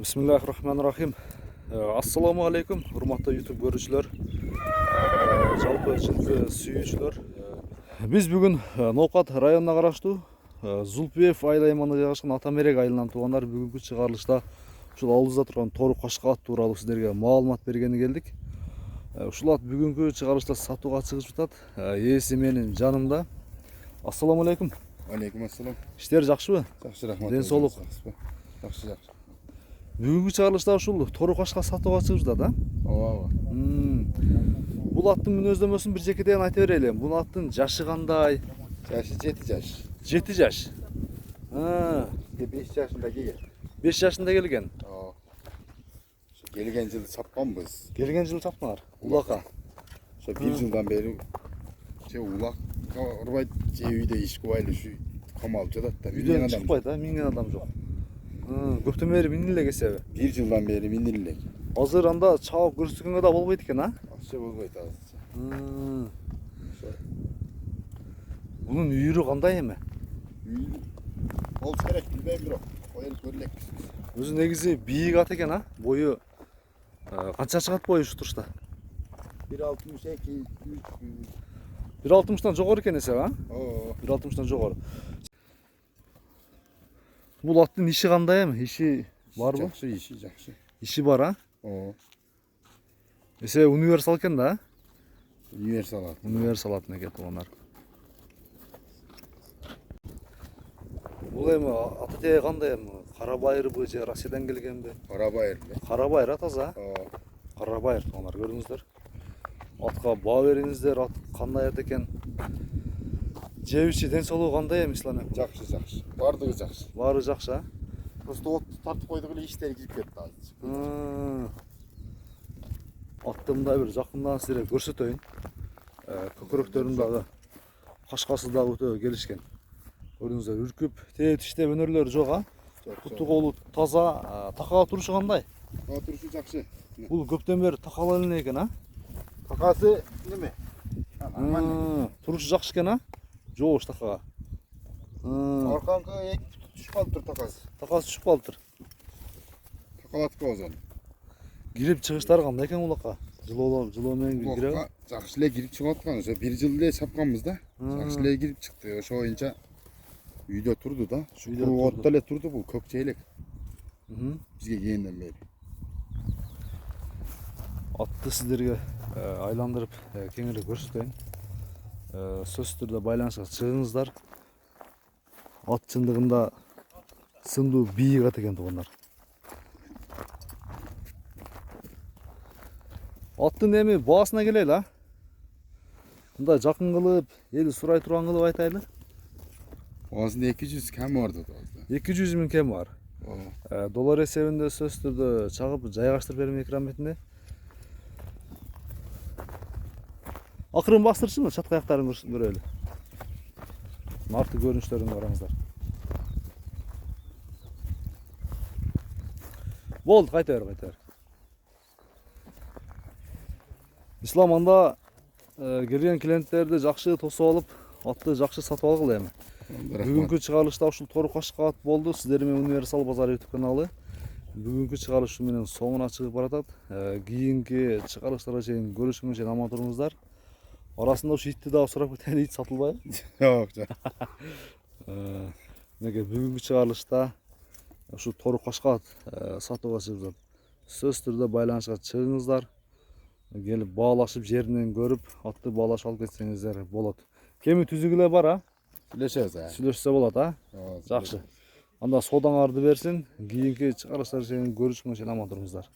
Bismillahirrahmanirrahim. Assalamu alaikum, hurmatly YouTube görүүчүлөр, жалпы жылкы сүйүүчүлөр. Биз бүгүн Ноокат районуна караштуу Зулпиев айыл аймагында жайгашкан Атамерек айылынан туугандар бүгүнкү чыгарылышта ушул алдыбызда турган Тору Кашка ат тууралуу сиздерге маалымат бергени келдик. Ушул ат бүгүнкү чыгарылышта сатууга чыгып жатат. Ээси менин жанымда. Ассаламу алейкум. Алейкум ассалам. Иштер жакшыбы? Жакшы, рахмат. Ден соолук. Жакшы. Бүгүнкү чыгарылышта ушул Тору Кашка сатууга чыгып жатат, а? Ооба. Бул аттын мүнөздөмөсүн бир жекеден айта берели. Бул аттын жашы кандай? Жашы 7 жаш. 7 жаш. 5 жашында келген. 5 жашында келген. Келген жылы чапканбыз. Келген жылы чапканар. Улакка. Ошо 1 жылдан бери же улакка урбайт, же үйдө иш кылбайлы ушу камалып жатат да. Үйдөн чыкпайт, а? Минген адам жок. Көптөн бери миниле элек эсеби. 1 жылдан бери миниле элек. Азыр анда чабып көрсөткөнгө да болбойт экен, а? Акча болбойт азыр. Бунун үйүрү кандай эми? Болуш керек, билбейм бирок. Коюлуп көрөлек. Өзү негизи бийик ат экен, а? Бою канча чыгат бою ушу турушта? 1.62, 1.60-тан жогору экен эсеби, а? 1.60-тан жогору. Бул аттын иши кандай эми? Иши барбы? Жакшы, иши жакшы. Иши бар, а? Эсе универсал экен да, а? Универсал. Универсал атын экен туугандар. Бул эми аты тээ кандай эми? Карабайырбы же Россиядан келгенби? Карабайыр. Карабайыр а таза? Карабайыр туугандар, көрдүңүздөр. Атка баа бериңиздер, ат кандай ат экен? Жебичи ден соолугу кандай эми Ислам эми? Жакшы. Бардыгы жакшы. Баары жакшы, а? Просто от тартып койдук эле иштери кирип кетти азыр. Атты мындай бир жакындан силерге көрсөтөйүн. Көкүрөктөрүн дагы, кашкасы дагы өтө келишкен. Көрдүңүздөр, үркүп, тээ тиштеп өнөрлөрү жок, а? Куту колу таза, такага турушу кандай? Турушу жакшы. Бул көптөн бери такала эле экен, а? Такасы неме? Турушу жакшы экен, а? Жоош такага. Арканкы 2 түшүп калыптыр такасы. Такасы түшүп калыптыр. Такалатып озон. Кирип чыгыштары кандай экен улакка? Жылоо менен киреби? Жакшы эле кирип чыгып аткан. Ошо 1 жыл эле чапканбыз да. Жакшы эле кирип чыкты. Ошо боюнча үйдө турду да. Шукуру отто эле турду бул көк чейлек. Бизге келгенден бери. Атты сиздерге айландырып кеңири көрсөтөйүн. Сөзсүз түрдө байланышка чыгыңыздар. Ат чындыгында сындуу бийик ат экен туугандар. Аттын эми баасына келели, а? Мындай жакын кылып, эл сурай турган кылып айтайлы. Баасында 200 кем бар да. 200 000 кем бар. Доллар эсебинде сөзсүз түрдө чагып жайгаштырып берем экран бетине. Акырын бастырчы, чатка аяктарын көрөлү. Нарты көрүнүштөрүн караңыздар. Болду, кайта бер. Ислам анда келген клиенттерди жакшы тосуп алып, атты жакшы сатып алгыла эми. Бүгүнкү чыгарылышта ушул Тору Кашка ат болду. Сиздер менен Универсал базары YouTube каналы. Бүгүнкү чыгарылыш менен соңуна чыгып баратат. Кийинки чыгарылыштарга чейин көрүшүнгө чейин аман туруңуздар. Арасында ушу итти дагы сурап кетели, ит сатылбайбы? Жок. Неге бүгүнкү чыгарылышта ушу Тору Кашка ат сатууга чыгып жатат. Сөзсүз түрдө байланышка чыгыңыздар. Келип баалашып жеринен көрүп, атты баалашып алып кетсеңиздер болот. Кеми түзүк эле бар, а? Сүйлөшсө болот, а? Жакшы. Анда содаңарды берсин. Кийинки чыгарылыштар чейин көрүшкөнгө чейин аман туруңуздар.